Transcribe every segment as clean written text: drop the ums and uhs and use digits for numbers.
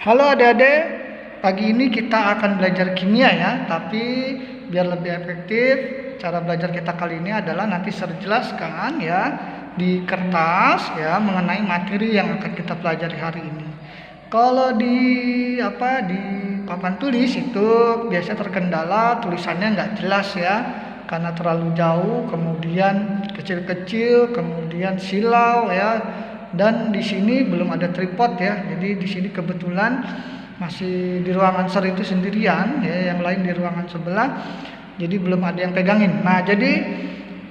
Halo adik-adik, pagi ini kita akan belajar kimia ya, tapi biar lebih efektif, cara belajar kita kali ini adalah nanti saya jelaskan ya di kertas ya mengenai materi yang akan kita pelajari hari ini. Kalau di papan tulis itu biasanya terkendala tulisannya nggak jelas ya, karena terlalu jauh, kemudian kecil-kecil, kemudian silau ya. Dan di sini belum ada tripod ya, jadi di sini kebetulan masih di ruangan ser itu sendirian ya, yang lain di ruangan sebelah, jadi belum ada yang pegangin. Nah, jadi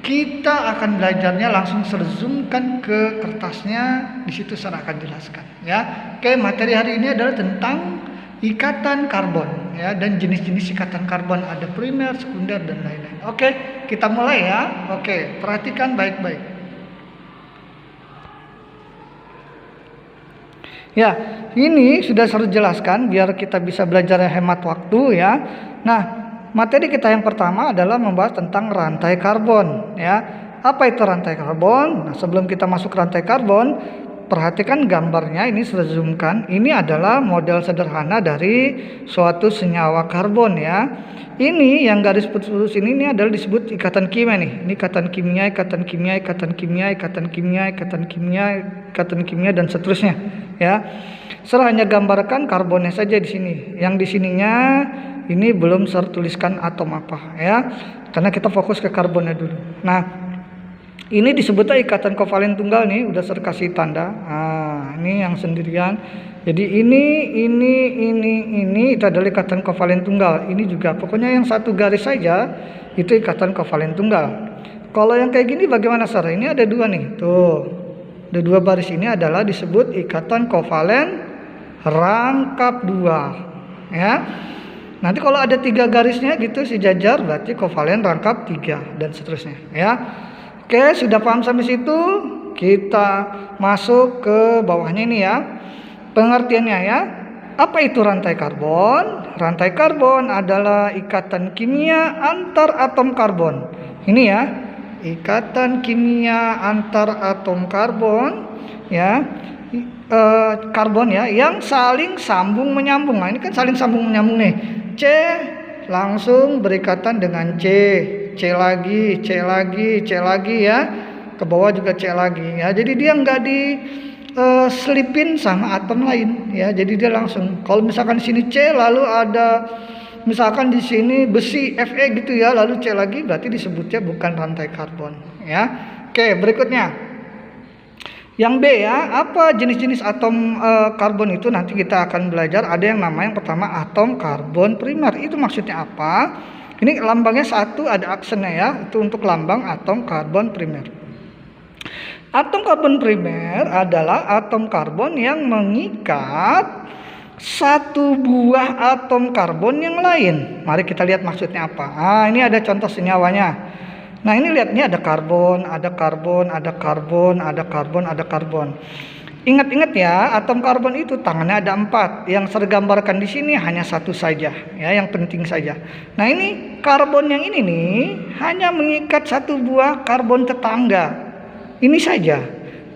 kita akan belajarnya langsung zoomkan ke kertasnya, di situ saya akan jelaskan ya. Oke, materi hari ini adalah tentang ikatan karbon ya, dan jenis-jenis ikatan karbon, ada primer, sekunder dan lain-lain. Oke, kita mulai ya. Oke, perhatikan baik-baik. Ya, ini sudah saya jelaskan biar kita bisa belajar hemat waktu ya. Nah, materi kita yang pertama adalah membahas tentang rantai karbon ya. Apa itu rantai karbon? Nah, sebelum kita masuk rantai karbon, perhatikan gambarnya, ini saya zoomkan. Ini adalah model sederhana dari suatu senyawa karbon ya. Ini yang garis putus ini adalah disebut ikatan kimia nih. Ini ikatan kimia, ikatan kimia, ikatan kimia, ikatan kimia, ikatan kimia, ikatan kimia dan seterusnya ya. Saya hanya gambarkan karbonnya saja di sini. Yang di sininya ini belum saya tuliskan atom apa ya, karena kita fokus ke karbonnya dulu. Nah, ini disebutnya ikatan kovalen tunggal nih, udah saya kasih tanda. Nah, ini yang sendirian. Jadi ini itu adalah ikatan kovalen tunggal. Ini juga pokoknya yang satu garis saja itu ikatan kovalen tunggal. Kalau yang kayak gini bagaimana Sar? Ini ada dua nih. Tuh. Ada dua baris, ini adalah disebut ikatan kovalen rangkap dua. Ya. Nanti kalau ada tiga garisnya gitu sejajar berarti kovalen rangkap tiga dan seterusnya ya. Oke, sudah paham sampai situ? Kita masuk ke bawahnya ini ya. Pengertiannya ya. Apa itu rantai karbon? Rantai karbon adalah ikatan kimia antar atom karbon. Ini ya. Ikatan kimia antar atom karbon ya. Karbon ya yang saling sambung menyambung. Nah, ini kan saling sambung menyambung nih. C langsung berikatan dengan C. C lagi, C lagi, C lagi ya. Ke bawah juga C lagi ya. Jadi dia nggak selipin sama atom lain ya. Jadi dia langsung. Kalau misalkan di sini C lalu ada misalkan di sini besi Fe gitu ya, lalu C lagi, berarti disebutnya bukan rantai karbon ya. Oke, berikutnya. Yang B ya, apa jenis-jenis atom karbon itu nanti kita akan belajar. Ada yang namanya yang pertama atom karbon primer. Itu maksudnya apa? Ini lambangnya satu, ada aksennya ya. Itu untuk lambang atom karbon primer. Atom karbon primer adalah atom karbon yang mengikat satu buah atom karbon yang lain. Mari kita lihat maksudnya apa. Nah, ini ada contoh senyawanya. Nah, ini lihat, ini ada karbon, ada karbon, ada karbon, ada karbon, ada karbon. Ingat-ingat ya, atom karbon itu tangannya ada 4. Yang saya gambarkan di sini hanya satu saja, ya, yang penting saja. Nah, ini karbon yang ini nih hanya mengikat satu buah karbon tetangga. Ini saja.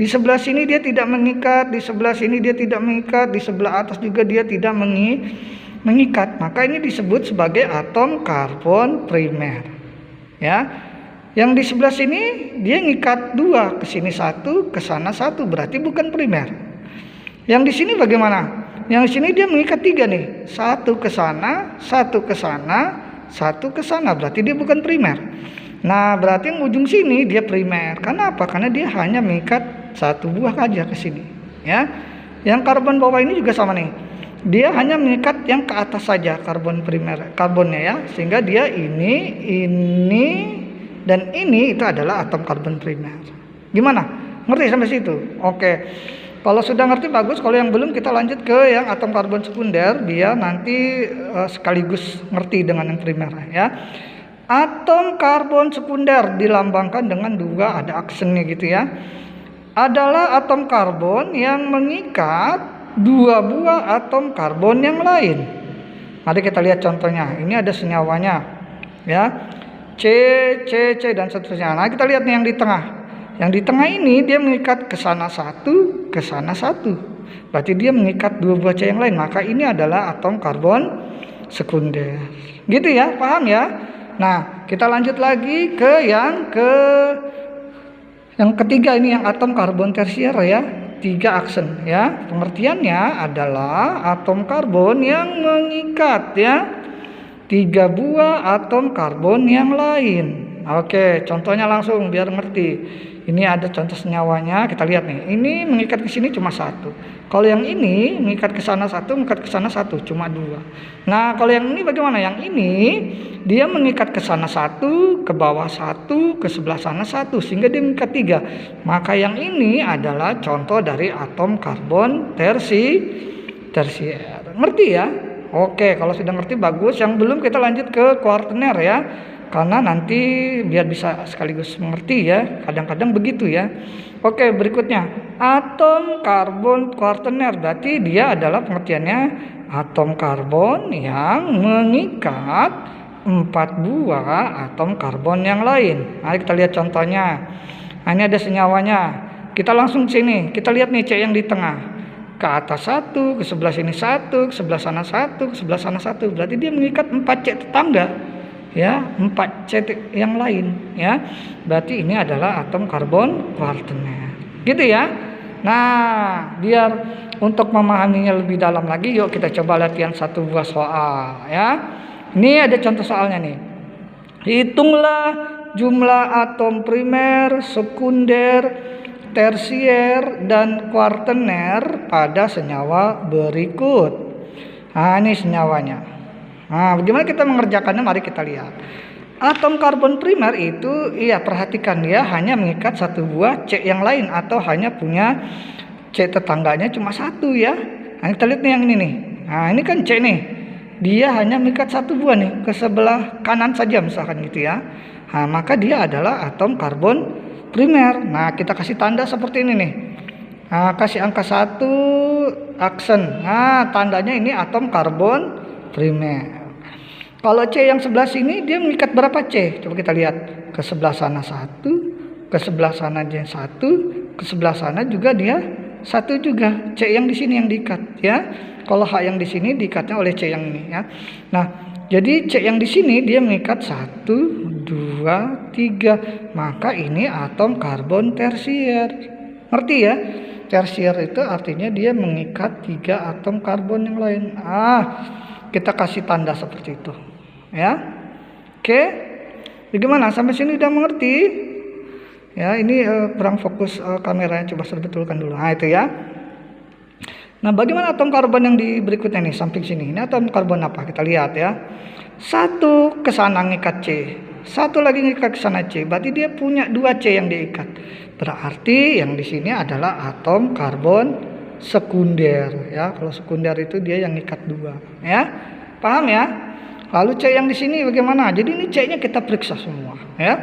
Di sebelah sini dia tidak mengikat, di sebelah sini dia tidak mengikat, di sebelah atas juga dia tidak mengikat. Maka ini disebut sebagai atom karbon primer. Ya. Yang di sebelah sini dia ngikat dua, ke sini satu, ke sana satu, berarti bukan primer. Yang di sini bagaimana? Yang di sini dia mengikat 3 nih, satu ke sana, satu ke sana, satu ke sana, berarti dia bukan primer. Nah, berarti yang ujung sini dia primer. Karena apa? Karena dia hanya mengikat satu buah aja ke sini. Ya, yang karbon bawah ini juga sama nih. Dia hanya mengikat yang ke atas saja karbon primer, karbonnya ya, sehingga dia ini dan ini itu adalah atom karbon primer. Gimana? Ngerti sampai situ? Oke. Kalau sudah ngerti bagus, kalau yang belum kita lanjut ke yang atom karbon sekunder biar nanti sekaligus ngerti dengan yang primer ya. Atom karbon sekunder dilambangkan dengan 2, ada aksennya gitu ya. Adalah atom karbon yang mengikat 2 buah atom karbon yang lain. Mari kita lihat contohnya. Ini ada senyawanya ya. C, C, C dan seterusnya. Nah, kita lihat nih yang di tengah. Yang di tengah ini dia mengikat ke sana satu, ke sana satu. Berarti dia mengikat 2 buah C yang lain. Maka ini adalah atom karbon sekunder. Gitu ya, paham ya? Nah, kita lanjut lagi ke yang ketiga ini, yang atom karbon tersier ya. 3 aksen ya. Pengertiannya adalah atom karbon yang mengikat ya 3 buah atom karbon yang lain. Oke, contohnya langsung biar ngerti. Ini ada contoh senyawanya, kita lihat nih. Ini mengikat ke sini cuma 1. Kalau yang ini mengikat ke sana 1, mengikat ke sana 1, cuma 2. Nah, kalau yang ini bagaimana? Yang ini dia mengikat ke sana 1, ke bawah 1, ke sebelah sana 1, sehingga dia mengikat 3. Maka yang ini adalah contoh dari atom karbon tersier. Ngerti ya? Oke, kalau sudah ngerti bagus. Yang belum kita lanjut ke kuartener ya. Karena nanti biar bisa sekaligus mengerti ya. Kadang-kadang begitu ya. Oke, berikutnya atom karbon kuartener. Berarti dia adalah pengertiannya atom karbon yang mengikat 4 buah atom karbon yang lain. Mari kita lihat contohnya. Nah, ini ada senyawanya. Kita langsung sini. Kita lihat nih C yang di tengah. Ke atas 1, ke sebelah sini 1, ke sebelah sana 1, ke sebelah sana 1. Berarti dia mengikat 4 C tetangga. Ya, 4 C yang lain ya. Berarti ini adalah atom karbon kuartener. Gitu ya. Nah, biar untuk memahaminya lebih dalam lagi, yuk kita coba latihan 1 buah soal ya. Ini ada contoh soalnya nih. Hitunglah jumlah atom primer, sekunder, tersier dan kuartener pada senyawa berikut. Nah, ini senyawanya. Nah, bagaimana kita mengerjakannya? Mari kita lihat. Atom karbon primer itu, iya perhatikan dia hanya mengikat 1 buah C yang lain atau hanya punya C tetangganya cuma 1 ya. Nah, kita lihat nih yang ini nih. Nah, ini kan C nih. Dia hanya mengikat 1 buah nih ke sebelah kanan saja misalkan gitu ya. Nah, maka dia adalah atom karbon primer. Nah, kita kasih tanda seperti ini nih. Nah, kasih angka 1 aksen. Nah, tandanya ini atom karbon primer. Kalau C yang sebelah sini dia mengikat berapa C? Coba kita lihat. Ke sebelah sana 1, ke sebelah sana dia 1, ke sebelah sana juga dia 1 juga. C yang di sini yang diikat ya. Kalau H yang di sini diikatnya oleh C yang ini ya. Nah, jadi C yang di sini dia mengikat 1, 2, 3. Maka ini atom karbon tersier. Ngerti ya? Tersier itu artinya dia mengikat 3 atom karbon yang lain. Kita kasih tanda seperti itu ya. Oke, bagaimana sampai sini udah mengerti ya? Ini kurang fokus kameranya, coba saya betulkan dulu. Nah, itu ya. Nah, bagaimana atom karbon yang di berikutnya nih, samping sini? Ini atom karbon apa? Kita lihat ya. 1 ke sana ngikat C, 1 lagi ngikat ke sana C. Berarti dia punya 2 C yang diikat. Berarti yang di sini adalah atom karbon sekunder ya. Kalau sekunder itu dia yang ngikat 2 ya. Paham ya? Lalu C yang di sini bagaimana? Jadi ini C-nya kita periksa semua ya.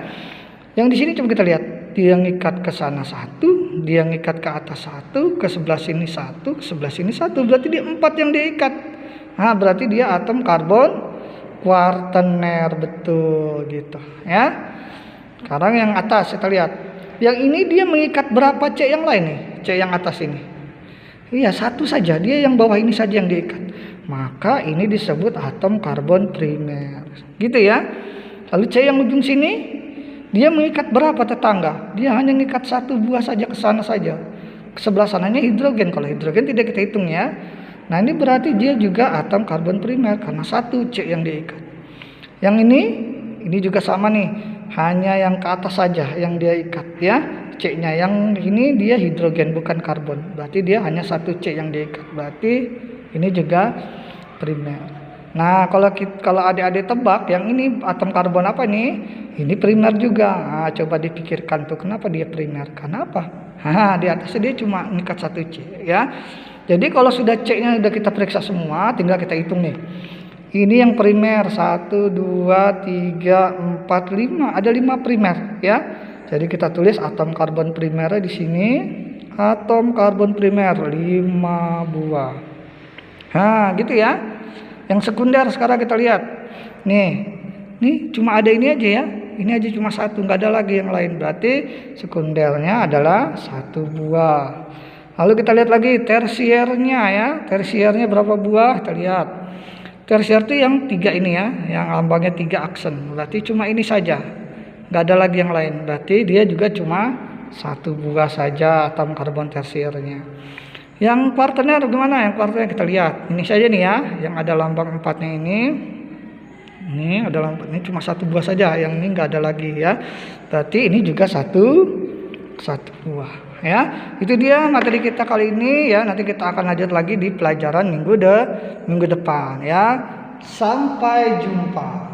Yang di sini coba kita lihat. Dia ngikat ke sana 1, dia ngikat ke atas 1, ke sebelah sini 1, ke sebelah sini 1. Berarti dia 4 yang diikat. Nah, berarti dia atom karbon kuartener, betul gitu ya. Sekarang yang atas kita lihat. Yang ini dia mengikat berapa C yang lain nih? C yang atas ini. Iya, 1 saja, dia yang bawah ini saja yang diikat. Maka ini disebut atom karbon primer. Gitu ya. Lalu C yang ujung sini, dia mengikat berapa tetangga? Dia hanya mengikat 1 buah saja ke sana saja. Ke sebelah sananya hidrogen. Kalau hidrogen tidak kita hitung ya. Nah, ini berarti dia juga atom karbon primer karena 1 C yang diikat. Yang ini juga sama nih. Hanya yang ke atas saja yang dia ikat ya. C-nya yang ini dia hidrogen bukan karbon. Berarti dia hanya 1 C yang diikat. Berarti ini juga primer. Nah, kalau adik-adik tebak yang ini atom karbon apa nih? Ini primer juga. Nah, coba dipikirkan tuh kenapa dia primer? Kenapa? Di atasnya dia cuma ngikat 1 C ya. Jadi kalau sudah C-nya sudah kita periksa semua, tinggal kita hitung nih. Ini yang primer 1, 2, 3, 4, 5. Ada 5 primer ya. Jadi kita tulis atom karbon primernya di sini. Atom karbon primer 5 buah. Nah, gitu ya. Yang sekunder sekarang kita lihat. Nih cuma ada ini aja ya. Ini aja cuma 1, nggak ada lagi yang lain. Berarti sekundernya adalah 1 buah. Lalu kita lihat lagi tersiernya ya. Tersiernya berapa buah? Kita lihat. Tersier itu yang 3 ini ya, yang lambangnya 3 aksen. Berarti cuma ini saja. Nggak ada lagi yang lain. Berarti dia juga cuma 1 buah saja atom karbon tersiernya. Yang kuarternya gimana? Yang kuarternya kita lihat. Ini saja nih ya, yang ada lambang 4-nya ini. Ini ada lambang, ini cuma 1 buah saja, yang ini nggak ada lagi ya. Berarti ini juga satu buah ya. Itu dia materi kita kali ini ya. Nanti kita akan lanjut lagi di pelajaran minggu depan ya. Sampai jumpa.